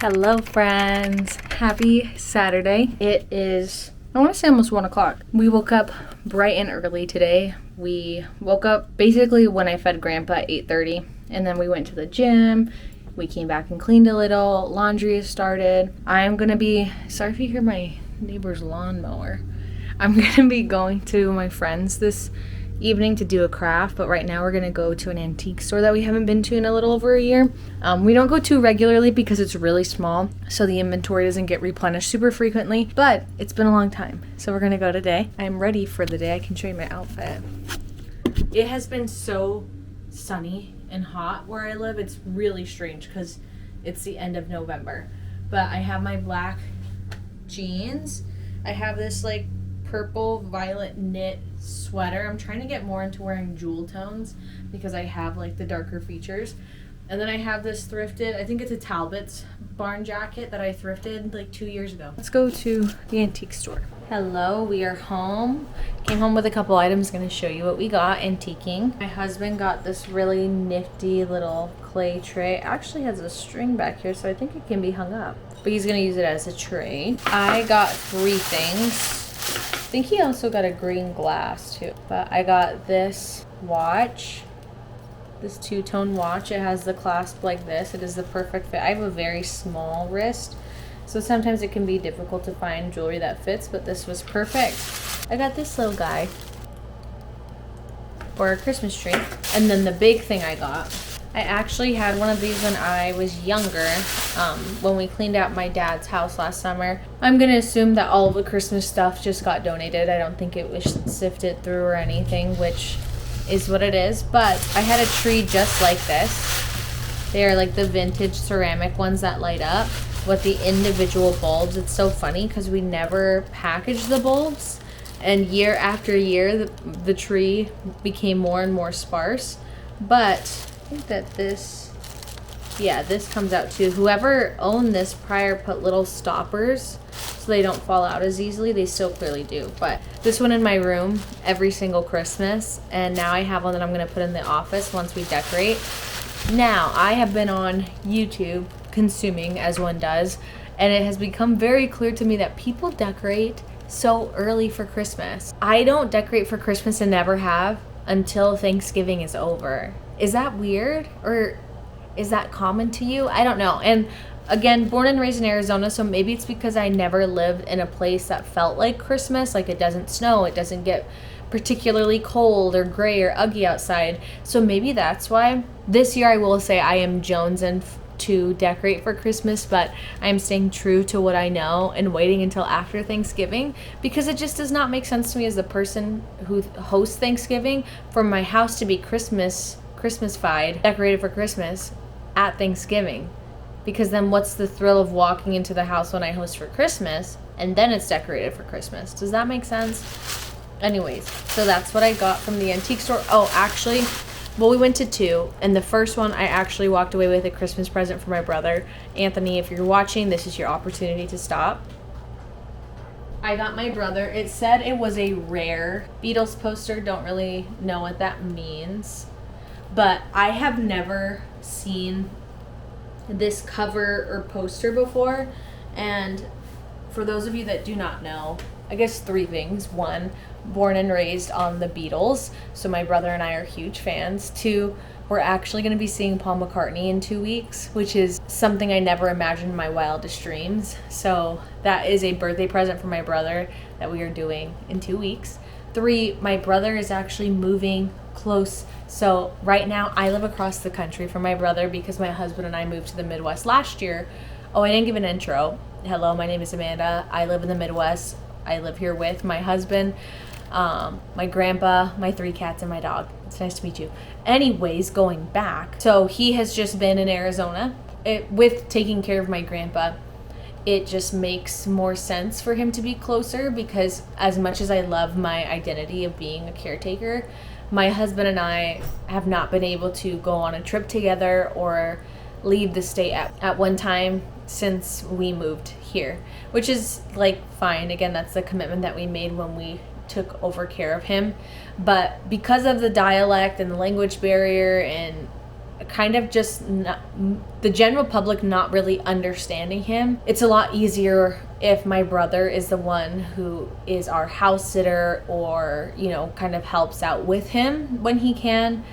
Hello friends, happy Saturday. It is, I want to say almost 1 o'clock. We woke up bright and early today. We woke up basically when I fed Grandpa at 8:30, and then we went to the gym. We came back and cleaned a little. Laundry has started. I'm going to be, sorry if you hear my neighbor's lawnmower. I'm going to be going to my friends this evening to do a craft, but right now we're gonna go to an antique store that we haven't been to in a little over a year. We don't go too regularly because it's really small, so the inventory doesn't get replenished super frequently, but it's been a long time, so we're gonna go today. I'm ready for the day. I can show you my outfit. It has been so sunny and hot where I live. It's really strange because it's the end of November, but I have my black jeans. I have this like purple violet knit sweater. I'm trying to get more into wearing jewel tones because I have like the darker features. And then I have this thrifted, I think it's a Talbot's barn jacket that I thrifted like 2 years ago. Let's go to the antique store. Hello, we are home. Came home with a couple items. Going to show you what we got antiquing. My husband got this really nifty little clay tray. It actually has a string back here, so I think it can be hung up, but he's going to use it as a tray. I got 3 things. I think he also got a green glass too, but I got this watch, this 2-tone watch. It has the clasp like this. It is the perfect fit. I have a very small wrist, so sometimes it can be difficult to find jewelry that fits, but this was perfect. I got this little guy for a Christmas tree. And then the big thing I got, I actually had one of these when I was younger, when we cleaned out my dad's house last summer. I'm going to assume that all of the Christmas stuff just got donated. I don't think it was sifted through or anything, which is what it is. But I had a tree just like this. They are like the vintage ceramic ones that light up with the individual bulbs. It's so funny because we never packaged the bulbs. And year after year, the tree became more and more sparse. But I think that this comes out too. Whoever owned this prior put little stoppers so they don't fall out as easily. They still clearly do. But this one in my room every single Christmas, and now I have one that I'm going to put in the office once we decorate. Now, I have been on YouTube consuming, as one does, and it has become very clear to me that people decorate so early for Christmas. I don't decorate for Christmas and never have until Thanksgiving is over. Is that weird, or is that common to you? I don't know. And again, born and raised in Arizona, so maybe it's because I never lived in a place that felt like Christmas. Like, it doesn't snow, it doesn't get particularly cold or gray or ugly outside. So maybe that's why. This year I will say I am jonesing to decorate for Christmas, but I'm staying true to what I know and waiting until after Thanksgiving, because it just does not make sense to me as the person who hosts Thanksgiving for my house to be Christmas-fied, decorated for Christmas at Thanksgiving. Because then what's the thrill of walking into the house when I host for Christmas and then it's decorated for Christmas? Does that make sense? Anyways, so that's what I got from the antique store. Oh, actually, well, we went to 2, and the first one I actually walked away with a Christmas present for my brother. Anthony, if you're watching, this is your opportunity to stop. I got my brother, it said it was a rare Beatles poster. Don't really know what that means, but I have never seen this cover or poster before. And for those of you that do not know, I guess 3 things. 1, born and raised on the Beatles, so my brother and I are huge fans. 2, we're actually going to be seeing Paul McCartney in 2 weeks, which is something I never imagined in my wildest dreams. So that is a birthday present for my brother that we are doing in 2 weeks. 3, my brother is actually moving close. So right now I live across the country from my brother because my husband and I moved to the Midwest last year. Oh, I didn't give an intro. Hello, my name is Amanda. I live in the Midwest. I live here with my husband, my grandpa, my 3 cats, and my dog. It's nice to meet you. Anyways, going back, so he has just been in Arizona with taking care of my grandpa. It just makes more sense for him to be closer because as much as I love my identity of being a caretaker, my husband and I have not been able to go on a trip together or leave the state at one time since we moved here, which is like fine. Again, that's the commitment that we made when we took over care of him. But because of the dialect and the language barrier and kind of just the general public not really understanding him. It's a lot easier if my brother is the one who is our house sitter, or, you know, kind of helps out with him when he can,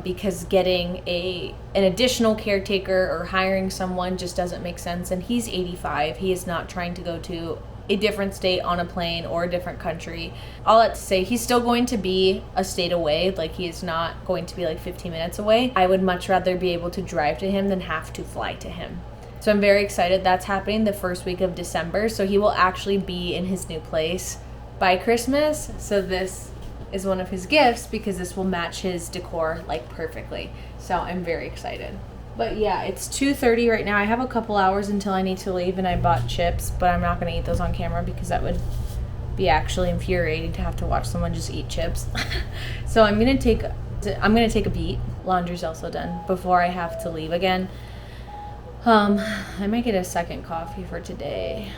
because getting an additional caretaker or hiring someone just doesn't make sense. And he's 85. He is not trying to go to a different state on a plane or a different country. All that to say, he's still going to be a state away. Like, he is not going to be like 15 minutes away. I would much rather be able to drive to him than have to fly to him. So I'm very excited. That's happening the first week of December. So he will actually be in his new place by Christmas. So this is one of his gifts, because this will match his decor like perfectly. So I'm very excited. But yeah, it's 2:30 right now. I have a couple hours until I need to leave, and I bought chips, but I'm not going to eat those on camera because that would be actually infuriating to have to watch someone just eat chips. So I'm going to take a beat. Laundry's also done before I have to leave again. I might get a second coffee for today.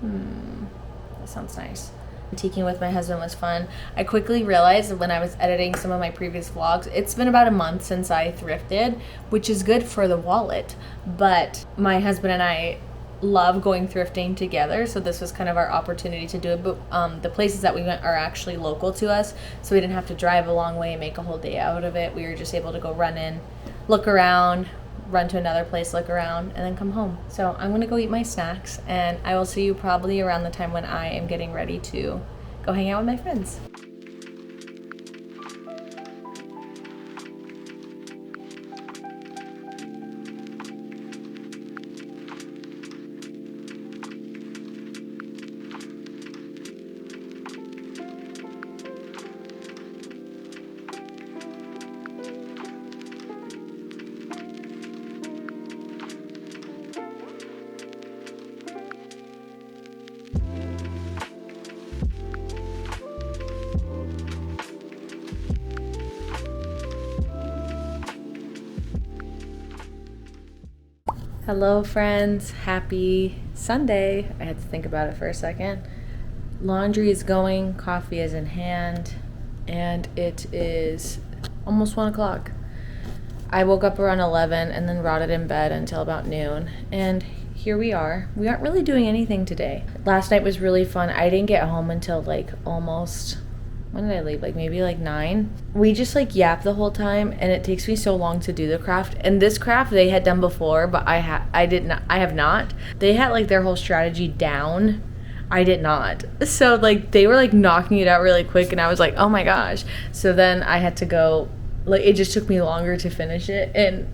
That sounds nice. Antiquing with my husband was fun. I quickly realized that when I was editing some of my previous vlogs, it's been about a month since I thrifted, which is good for the wallet, but my husband and I love going thrifting together, so this was kind of our opportunity to do it. But the places that we went are actually local to us, so we didn't have to drive a long way and make a whole day out of it. We were just able to go run in, look around, run to another place, look around, and then come home. So I'm gonna go eat my snacks, and I will see you probably around the time when I am getting ready to go hang out with my friends. Hello friends, happy Sunday. I had to think about it for a second. Laundry is going, coffee is in hand, and it is almost 1 o'clock. I woke up around 11 and then rotted in bed until about noon, and here we are. We aren't really doing anything today. Last night was really fun. I didn't get home until like almost, when did I leave? Like maybe like 9. We just like yap the whole time, and it takes me so long to do the craft. And this craft they had done before, but I have not. They had like their whole strategy down. I did not. So like they were like knocking it out really quick, and I was like, oh my gosh. So then I had to go, like it just took me longer to finish it. And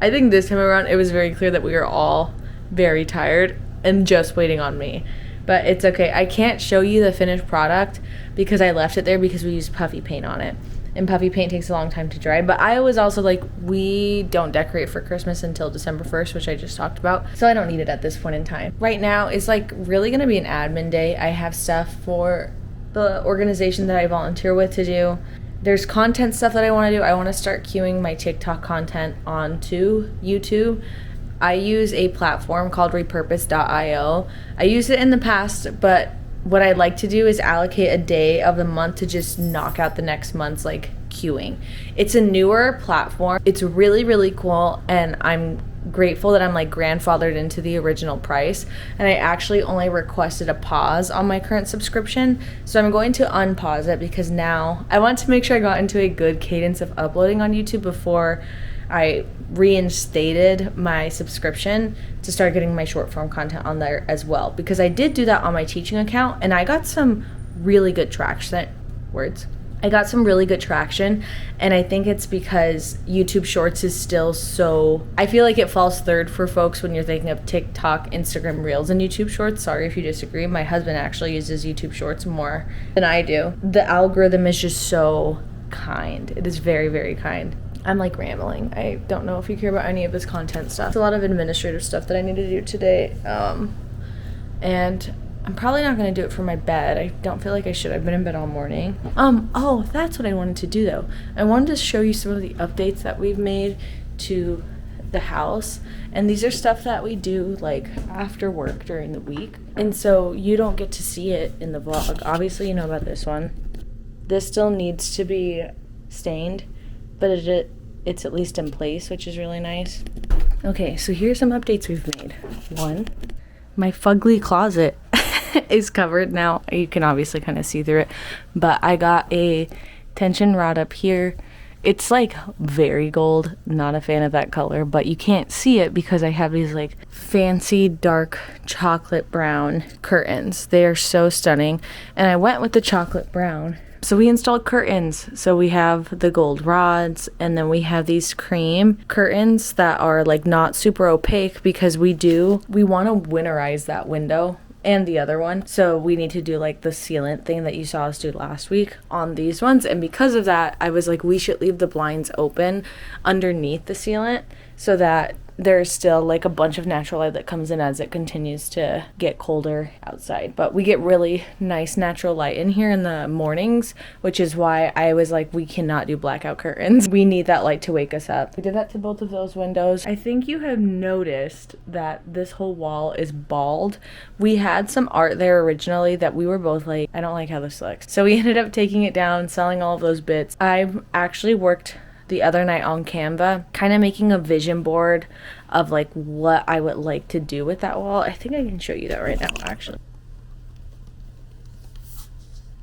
I think this time around it was very clear that we were all very tired and just waiting on me. But it's okay. I can't show you the finished product because I left it there because we used puffy paint on it. And puffy paint takes a long time to dry. But I was also like, we don't decorate for Christmas until December 1st, which I just talked about. So I don't need it at this point in time. Right now is like really going to be an admin day. I have stuff for the organization that I volunteer with to do. There's content stuff that I want to do. I want to start queuing my TikTok content onto YouTube. I use a platform called repurpose.io. I used it in the past, but what I'd like to do is allocate a day of the month to just knock out the next month's like queuing. It's a newer platform. It's really, really cool, and I'm grateful that I'm like grandfathered into the original price, and I actually only requested a pause on my current subscription, so I'm going to unpause it because now I want to make sure I got into a good cadence of uploading on YouTube before I reinstated my subscription to start getting my short form content on there as well, because I did do that on my teaching account and I got some really good traction. I got some really good traction, and I think it's because YouTube Shorts is still so, I feel like it falls third for folks when you're thinking of TikTok, Instagram Reels, and YouTube Shorts. Sorry if you disagree. My husband actually uses YouTube Shorts more than I do. The algorithm is just so kind. It is very, very kind. I'm like rambling. I don't know if you care about any of this content stuff. It's a lot of administrative stuff that I need to do today. And I'm probably not going to do it for my bed. I don't feel like I should. I've been in bed all morning. Oh, that's what I wanted to do though. I wanted to show you some of the updates that we've made to the house. And these are stuff that we do like after work during the week. And so you don't get to see it in the vlog. Obviously you know about this one. This still needs to be stained, but it's at least in place, which is really nice. Okay, so here's some updates we've made. One, my fugly closet is covered now. You can obviously kind of see through it, but I got a tension rod up here. It's like very gold, not a fan of that color, but you can't see it because I have these like fancy dark chocolate brown curtains. They are so stunning, and I went with the chocolate brown. So we installed curtains. So we have the gold rods, and then we have these cream curtains that are like not super opaque because we want to winterize that window and the other one. So we need to do like the sealant thing that you saw us do last week on these ones. And because of that, I was like, we should leave the blinds open underneath the sealant so that there's still like a bunch of natural light that comes in as it continues to get colder outside. But we get really nice natural light in here in the mornings, which is why I was like, we cannot do blackout curtains. We need that light to wake us up. We did that to both of those windows. I think you have noticed that this whole wall is bald. We had some art there originally that we were both like, I don't like how this looks. So we ended up taking it down, selling all of those bits. I've actually worked the other night on Canva, kind of making a vision board of like what I would like to do with that wall. I think I can show you that right now, actually.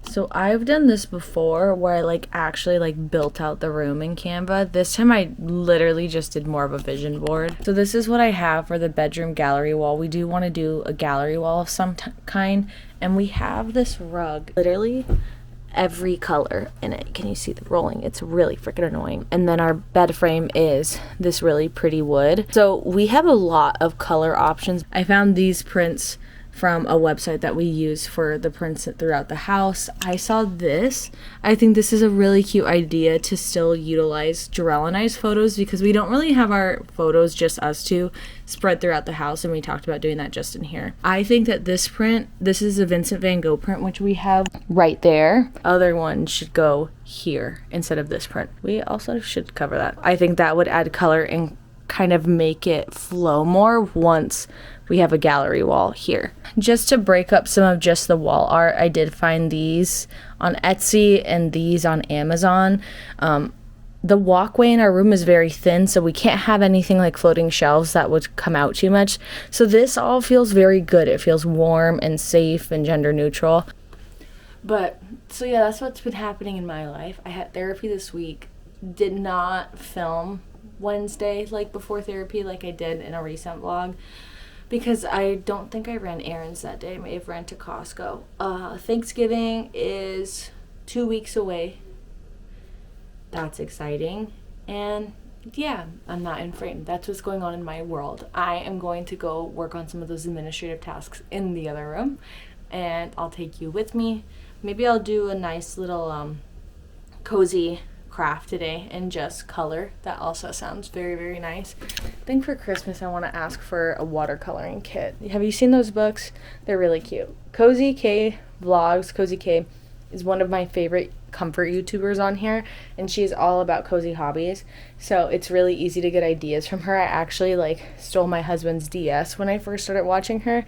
So I've done this before where I like actually like built out the room in Canva. This time I literally just did more of a vision board. So this is what I have for the bedroom gallery wall. We do want to do a gallery wall of some kind, and we have this rug, literally every color in it. Can you see the rolling? It's really freaking annoying. And then our bed frame is this really pretty wood. So we have a lot of color options. I found these prints from a website that we use for the prints throughout the house. I saw this. I think this is a really cute idea to still utilize Jarell and I's photos because we don't really have our photos, just us two, spread throughout the house, and we talked about doing that just in here. I think that this print, this is a Vincent van Gogh print, which we have right there. Other one should go here instead of this print. We also should cover that. I think that would add color and kind of make it flow more once we have a gallery wall here. Just to break up some of just the wall art, I did find these on Etsy and these on Amazon. The walkway in our room is very thin, so we can't have anything like floating shelves that would come out too much. So this all feels very good. It feels warm and safe and gender neutral. But so yeah, that's what's been happening in my life. I had therapy this week. Did not film Wednesday like before therapy like I did in a recent vlog because I don't think I ran errands that day. I may have ran to Costco. Thanksgiving is 2 weeks away. That's exciting. And yeah, I'm not in frame. That's what's going on in my world. I am going to go work on some of those administrative tasks in the other room, and I'll take you with me. Maybe I'll do a nice little cozy craft today and just color. That also sounds very, very nice. I think for Christmas I want to ask for a watercoloring kit. Have you seen those books? They're really cute. Cozy K Vlogs, Cozy K is one of my favorite comfort YouTubers on here, and she's all about cozy hobbies, so it's really easy to get ideas from her. I actually like stole my husband's DS when I first started watching her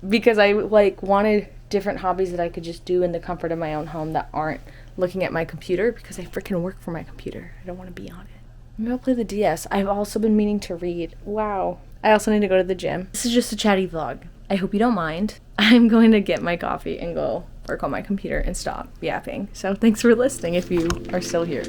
because I like wanted different hobbies that I could just do in the comfort of my own home that aren't looking at my computer, because I freaking work for my computer. I don't want to be on it. Maybe I'll play the DS. I've also been meaning to read. Wow. I also need to go to the gym. This is just a chatty vlog. I hope you don't mind. I'm going to get my coffee and go work on my computer and stop yapping. So thanks for listening if you are still here.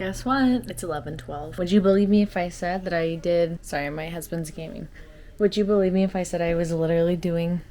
Guess what? It's 11:12. Would you believe me if I said that I did... Sorry, my husband's gaming. Would you believe me if I said I was literally doing,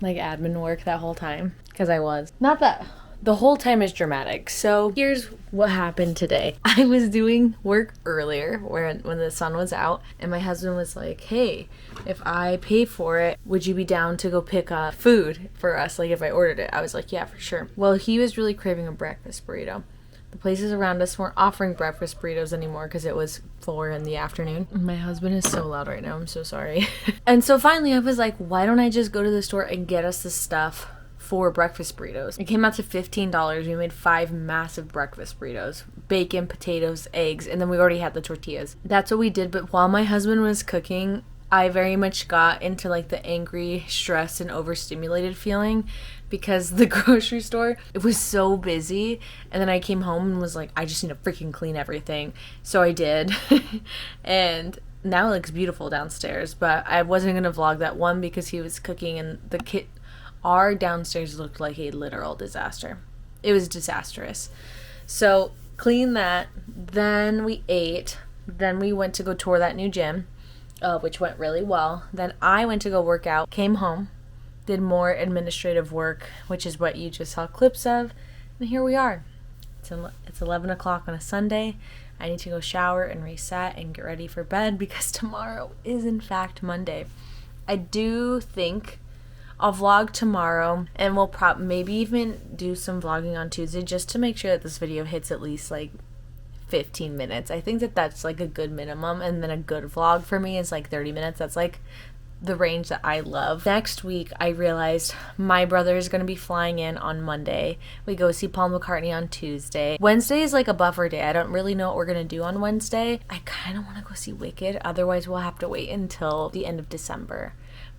like, admin work that whole time? Because I was. Not that... The whole time is dramatic. So here's what happened today. I was doing work earlier when the sun was out, and my husband was like, hey, if I pay for it, would you be down to go pick up food for us? Like if I ordered it. I was like, yeah, for sure. Well, he was really craving a breakfast burrito. The places around us weren't offering breakfast burritos anymore because it was 4 in the afternoon. My husband is so loud right now. I'm so sorry. And so finally I was like, why don't I just go to the store and get us the stuff for breakfast burritos? It came out to $15. We made 5 massive breakfast burritos. Bacon, potatoes, eggs, and then we already had the tortillas. That's what we did, but while my husband was cooking, I very much got into like the angry, stressed, and overstimulated feeling because the grocery store, it was so busy. And then I came home and was like, I just need to freaking clean everything. So I did. And now it looks beautiful downstairs, but I wasn't going to vlog that one because he was cooking and our downstairs looked like a literal disaster. It was disastrous. So clean that. Then we ate. Then we went to go tour that new gym, which went really well. Then I went to go work out, came home, did more administrative work, which is what you just saw clips of. And here we are. It's 11 o'clock on a Sunday. I need to go shower and reset and get ready for bed because tomorrow is in fact Monday. I do think I'll vlog tomorrow, and we'll maybe even do some vlogging on Tuesday just to make sure that this video hits at least like 15 minutes. I think that that's like a good minimum, and then a good vlog for me is like 30 minutes. That's like the range that I love. Next week, I realized my brother is going to be flying in on Monday. We go see Paul McCartney on Tuesday. Wednesday is like a buffer day. I don't really know what we're going to do on Wednesday. I kind of want to go see Wicked. Otherwise, we'll have to wait until the end of December.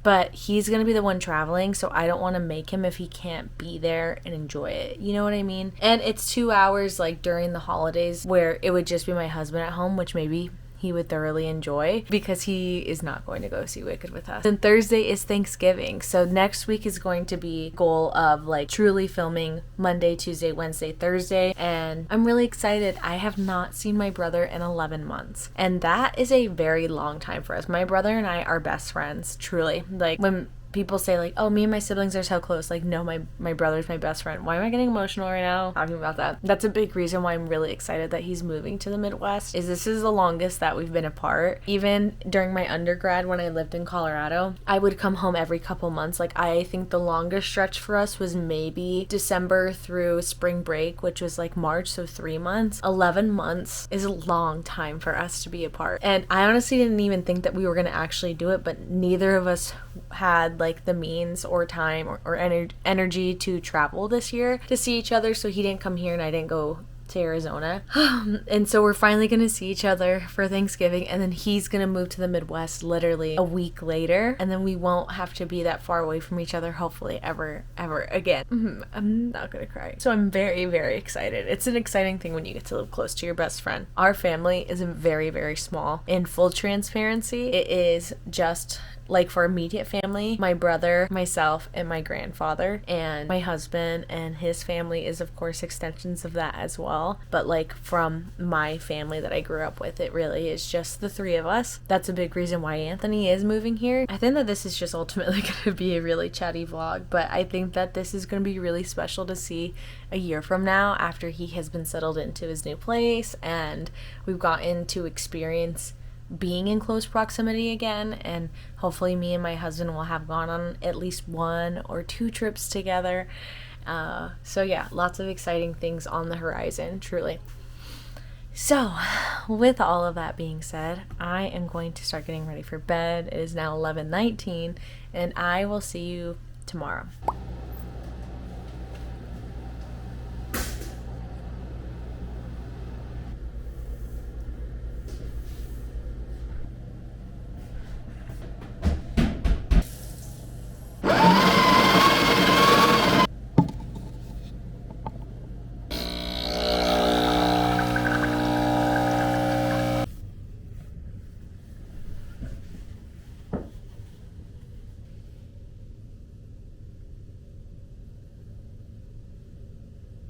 But he's going to be the one traveling, so I don't want to make him if he can't be there and enjoy it. You know what I mean? And it's 2 hours like during the holidays where it would just be my husband at home, which maybe he would thoroughly enjoy because he is not going to go see Wicked with us. And Thursday is Thanksgiving. So next week is going to be goal of like truly filming Monday, Tuesday, Wednesday, Thursday. And I'm really excited. I have not seen my brother in 11 months. And that is a very long time for us. My brother and I are best friends, truly. Like when people say like, oh, me and my siblings are so close. Like, no, my brother's my best friend. Why am I getting emotional right now talking about that? That's a big reason why I'm really excited that he's moving to the Midwest. This is the longest that we've been apart. Even during my undergrad when I lived in Colorado, I would come home every couple months. Like, I think the longest stretch for us was maybe December through spring break, which was like March, so 3 months. 11 months is a long time for us to be apart. And I honestly didn't even think that we were going to actually do it, but neither of us had like the means or time or energy to travel this year to see each other. So he didn't come here and I didn't go to Arizona. And so we're finally going to see each other for Thanksgiving, and then he's going to move to the Midwest literally a week later, and then we won't have to be that far away from each other, hopefully ever again. I'm not going to cry. So I'm very, very excited. It's an exciting thing when you get to live close to your best friend. Our family is very, very small. In full transparency, it is just like for immediate family, my brother, myself, and my grandfather, and my husband and his family is of course extensions of that as well. But like from my family that I grew up with, it really is just the 3 of us. That's a big reason why Anthony is moving here. I think that this is just ultimately going to be a really chatty vlog, but I think that this is going to be really special to see a year from now after he has been settled into his new place and we've gotten to experience being in close proximity again, and hopefully me and my husband will have gone on at least 1 or 2 trips together. So yeah, lots of exciting things on the horizon, truly. So with all of that being said, I am going to start getting ready for bed. It is now 11:19 and I will see you tomorrow.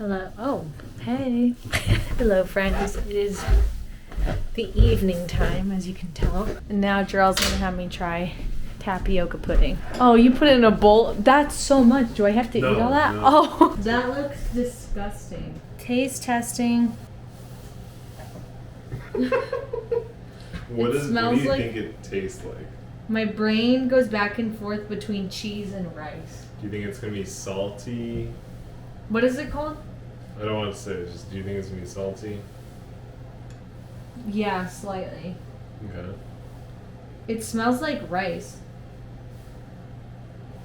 Hello. Oh, hey. Hello, friends. It is the evening time, as you can tell. And now Jarrell's gonna have me try tapioca pudding. Oh, you put it in a bowl? That's so much. Do I have to eat all that? No. Oh, that looks disgusting. Taste testing. What do you think it tastes like? My brain goes back and forth between cheese and rice. Do you think it's gonna be salty? What is it called? I don't want to say it. Just, do you think it's gonna be salty? Yeah, slightly. Okay. It smells like rice.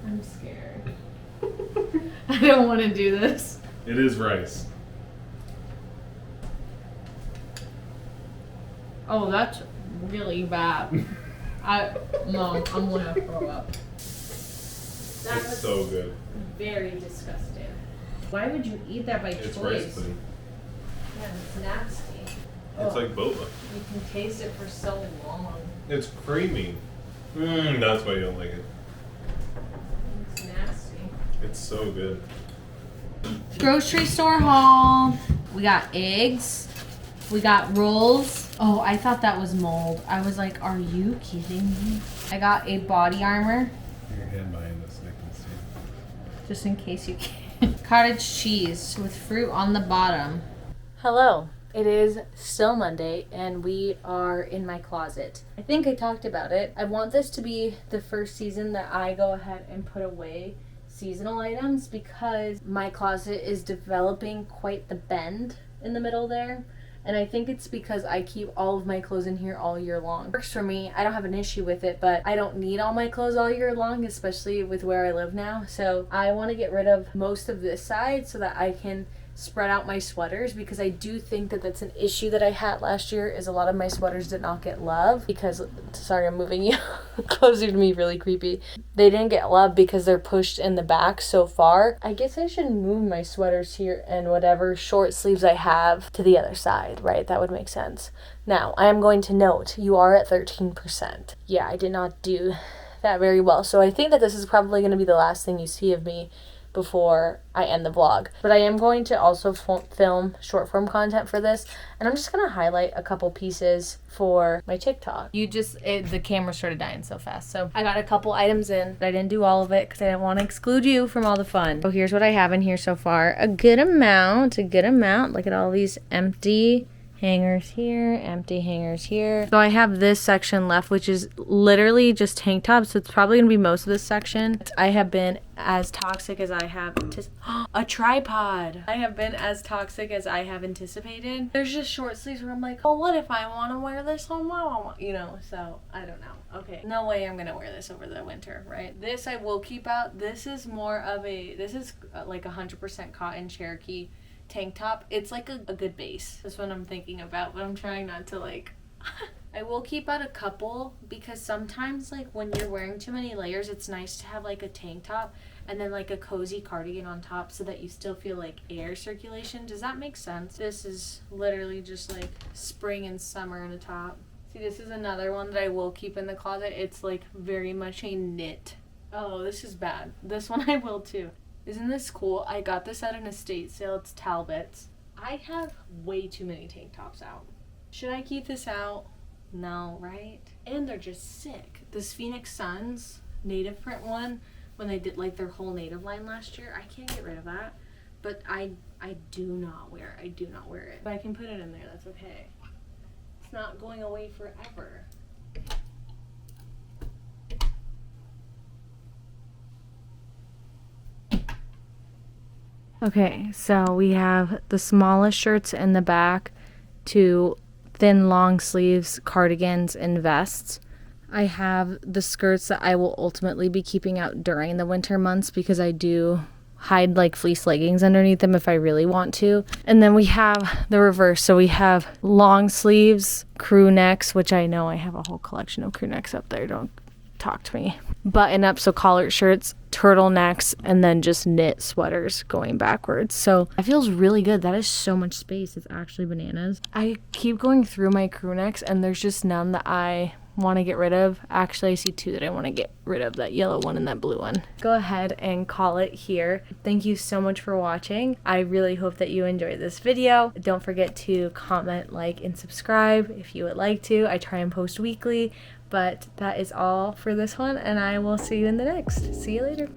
I'm scared. I don't want to do this. It is rice. Oh, that's really bad. No, I'm gonna throw up. That It's so good. Very disgusting. Why would you eat that by choice? It's rice pudding. Yeah, it's nasty. It's like boba. You can taste it for so long. It's creamy. That's why you don't like it. It's nasty. It's so good. Grocery store haul. We got eggs. We got rolls. Oh, I thought that was mold. I was like, are you kidding me? I got a body armor. Your hand behind this, I can see. Just in case you can. Cottage cheese with fruit on the bottom. Hello. It is still Monday and we are in my closet. I think I talked about it. I want this to be the first season that I go ahead and put away seasonal items because my closet is developing quite the bend in the middle there. And I think it's because I keep all of my clothes in here all year long. Works for me. I don't have an issue with it, but I don't need all my clothes all year long, especially with where I live now. So I want to get rid of most of this side so that I can spread out my sweaters, because I do think that that's an issue that I had last year, is a lot of my sweaters did not get love because, sorry, I'm moving you closer to me, really creepy. They didn't get love because they're pushed in the back so far. I guess I should move my sweaters here and whatever short sleeves I have to the other side, right? That would make sense. Now, I am going to note, you are at 13%. Yeah, I did not do that very well. So I think that this is probably going to be the last thing you see of me before I end the vlog. But I am going to also film short form content for this, and I'm just gonna highlight a couple pieces for my TikTok. The camera started dying so fast, so I got a couple items in, but I didn't do all of it because I didn't want to exclude you from all the fun. So here's what I have in here so far. A good amount. Look at all these empty hangers here, empty hangers here. So I have this section left, which is literally just tank tops. So it's probably gonna be most of this section. I have been as toxic as I have a tripod. I have been as toxic as I have anticipated. There's just short sleeves where I'm like, oh, what if I want to wear this on my, so I don't know. Okay, no way I'm gonna wear this over the winter, right? This I will keep out. This is more of this is like 100% cotton Cherokee tank top. It's like a good base. That's what I'm thinking about, but I'm trying not to I will keep out a couple because sometimes when you're wearing too many layers, it's nice to have a tank top and then a cozy cardigan on top so that you still feel air circulation. Does that make sense? This is literally just spring and summer in a top. See, this is another one that I will keep in the closet. It's very much a knit. Oh, this is bad. This one I will too. Isn't this cool? I got this at an estate sale. It's Talbot's. I have way too many tank tops out. Should I keep this out? No, right? And they're just sick. This Phoenix Suns native print one, when they did their whole native line last year, I can't get rid of that. But I do not wear it. I do not wear it. But I can put it in there. That's okay. It's not going away forever. Okay, so we have the smallest shirts in the back to thin long sleeves, cardigans, and vests. I have the skirts that I will ultimately be keeping out during the winter months because I do hide fleece leggings underneath them if I really want to. And then we have the reverse. So we have long sleeves, crew necks, which I know I have a whole collection of crew necks up there. Don't talk to me. Button up, so collared shirts, turtlenecks, and then just knit sweaters going backwards. So that feels really good. That is so much space. It's actually bananas. I keep going through my crew necks and there's just none that I want to get rid of. Actually, I see 2 that I want to get rid of, that yellow one and that blue one. Go ahead and call it here. Thank you so much for watching. I really hope that you enjoyed this video. Don't forget to comment, like, and subscribe if you would like to. I try and post weekly, but that is all for this one, and I will see you in the next. See you later.